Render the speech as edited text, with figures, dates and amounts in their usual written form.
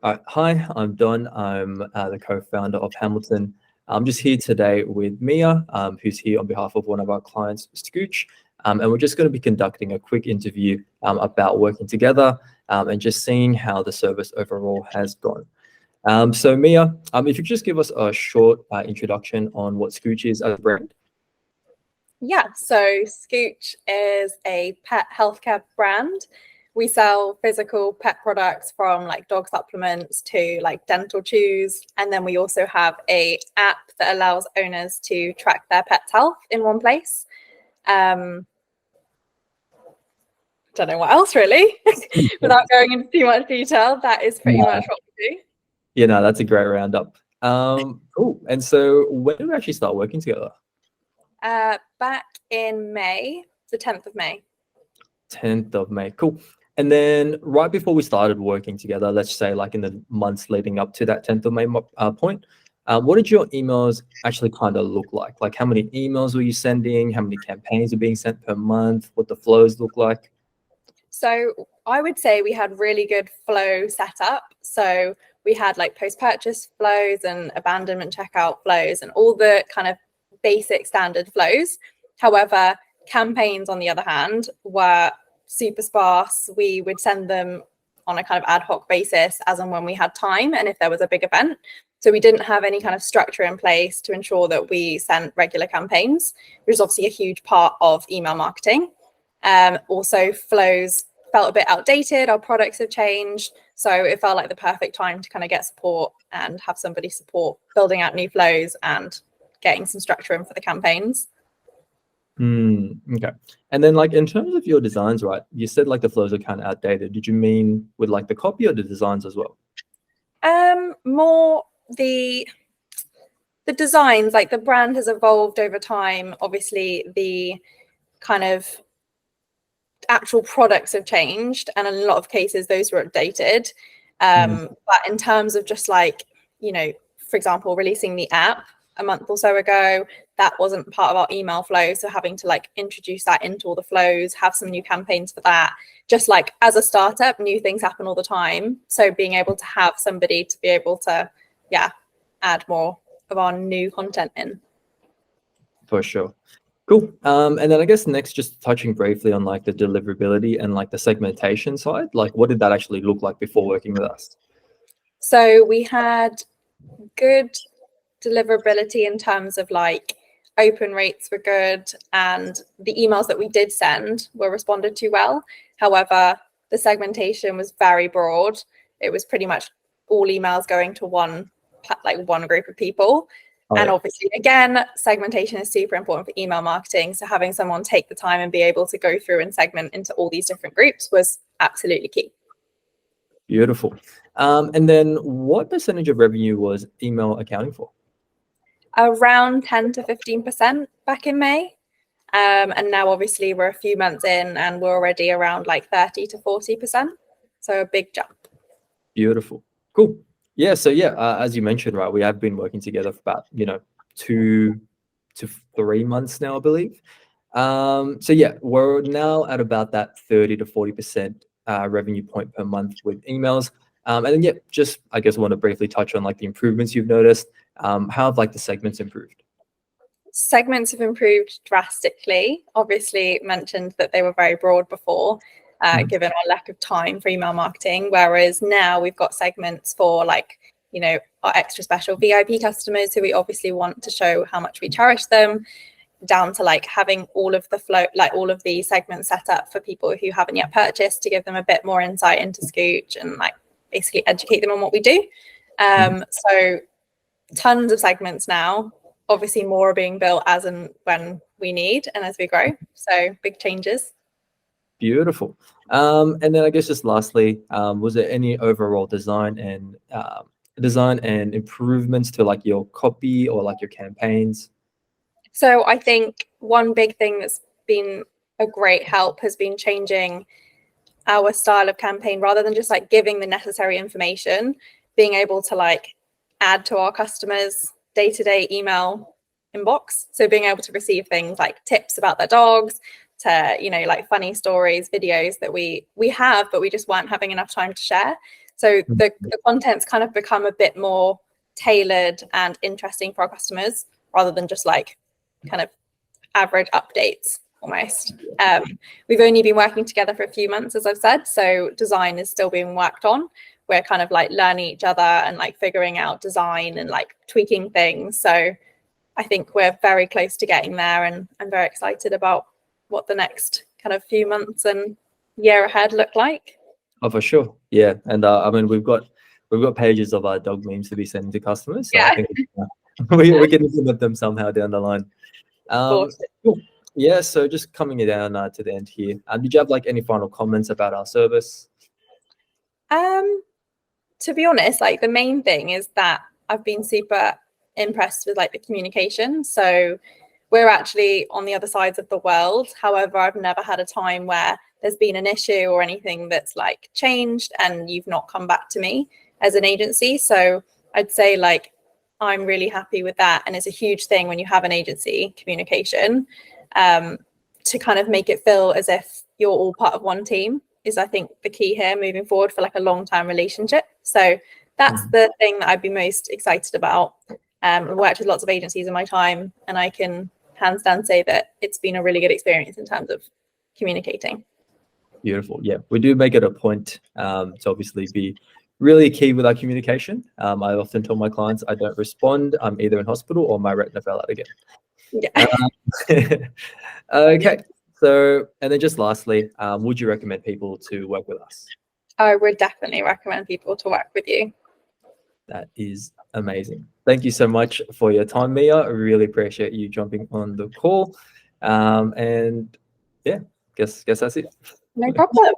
Hi, I'm Don. I'm the co-founder of Hamilton. I'm just here today with Mia, who's here on behalf of one of our clients, Scooch. And we're just going to be conducting a quick interview about working together and just seeing how the service overall has gone. So Mia, if you could just give us a short introduction on what Scooch is as a brand. Yeah, so Scooch is a pet healthcare brand. We sell physical pet products from like dog supplements to like dental chews. And then we also have a app that allows owners to track their pet's health in one place. Don't know what else really, without going into too much detail. That is pretty much what we do. Yeah, no, that's a great roundup. Cool. And so when did we actually start working together? Back in May, the 10th of May. 10th of May. Cool. And then right before we started working together, let's say like in the months leading up to that 10th of May point, what did your emails actually kind of look like? Like how many emails were you sending? How many campaigns were being sent per month? What the flows look like? So I would say we had really good flow set up. So we had like post-purchase flows and abandonment checkout flows and all the kind of basic standard flows. However, campaigns, on the other hand, were super sparse. We would send them on a kind of ad hoc basis as and when we had time and if there was a big event. So we didn't have any kind of structure in place to ensure that we sent regular campaigns, which is obviously a huge part of email marketing. Also, flows felt a bit outdated. Our products have changed. So it felt like the perfect time to kind of get support and have somebody support building out new flows and getting some structure in for the campaigns. Okay. And then like in terms of your designs, right, you said like the flows are kind of outdated. Did you mean with like the copy or the designs as well? More the designs, like the brand has evolved over time. Obviously, the kind of actual products have changed, and in a lot of cases, those were updated. But in terms of just like, you know, for example, releasing the app a month or so ago, that wasn't part of our email flow. So having to like introduce that into all the flows, have some new campaigns for that. Just like as a startup, new things happen all the time. So being able to have somebody to be able to, add more of our new content in. For sure. Cool. And then I guess next, just touching briefly on like the deliverability and like the segmentation side, like what did that actually look like before working with us? So we had good deliverability in terms of like open rates were good and the emails that we did send were responded to well. However, the segmentation was very broad. It was pretty much all emails going to one group of people. And obviously, again, segmentation is super important for email marketing. So having someone take the time and be able to go through and segment into all these different groups was absolutely key. Beautiful. And then what percentage of revenue was email accounting for? Around 10 to 15% back in May. And now obviously we're a few months in and we're already around like 30 to 40%. So a big jump. Beautiful. Cool. Yeah. So as you mentioned, right, we have been working together for about, 2 to 3 months now, I believe. So yeah, we're now at about that 30 to 40% revenue point per month with emails. And then just I guess I want to briefly touch on like the improvements you've noticed. How have like the segments improved? Segments have improved drastically. Obviously mentioned that they were very broad before, given our lack of time for email marketing. Whereas now we've got segments for like, our extra special VIP customers who we obviously want to show how much we cherish them, down to like having all of the flow, like all of the segments set up for people who haven't yet purchased to give them a bit more insight into Scooch and like basically educate them on what we do. So tons of segments now. Obviously more are being built as and when we need and as we grow. So big changes. Beautiful. And then I guess just lastly, was there any overall design and improvements to like your copy or like your campaigns? So I think one big thing that's been a great help has been changing our style of campaign. Rather than just like giving the necessary information, being able to like add to our customers' day-to-day email inbox. So being able to receive things like tips about their dogs, to like funny stories, videos that we have, but we just weren't having enough time to share. So the content's kind of become a bit more tailored and interesting for our customers rather than just like kind of average updates almost. We've only been working together for a few months, as I've said, so design is still being worked on. We're kind of like learning each other and like figuring out design and like tweaking things. So I think we're very close to getting there, and I'm very excited about what the next kind of few months and year ahead look like. Oh, for sure. Yeah. And I mean, we've got pages of our dog memes to be sending to customers. So I think we can implement them somehow down the line. Cool. Yeah. So just coming down to the end here. Did you have like any final comments about our service? To be honest, like the main thing is that I've been super impressed with like the communication. So we're actually on the other sides of the world. However, I've never had a time where there's been an issue or anything that's like changed and you've not come back to me as an agency. So I'd say like I'm really happy with that. And it's a huge thing when you have an agency communication, to kind of make it feel as if you're all part of one team is, I think, the key here moving forward for like a long-term relationship. So that's the thing that I'd be most excited about. I've worked with lots of agencies in my time, and I can hands down say that it's been a really good experience in terms of communicating. Beautiful. Yeah, we do make it a point to obviously be really key with our communication. I often tell my clients I don't respond. I'm either in hospital or my retina fell out again. Yeah. Okay. So, and then just lastly, would you recommend people to work with us? I would definitely recommend people to work with you. That is amazing. Thank you so much for your time, Mia. I really appreciate you jumping on the call. And yeah, guess that's it. No problem.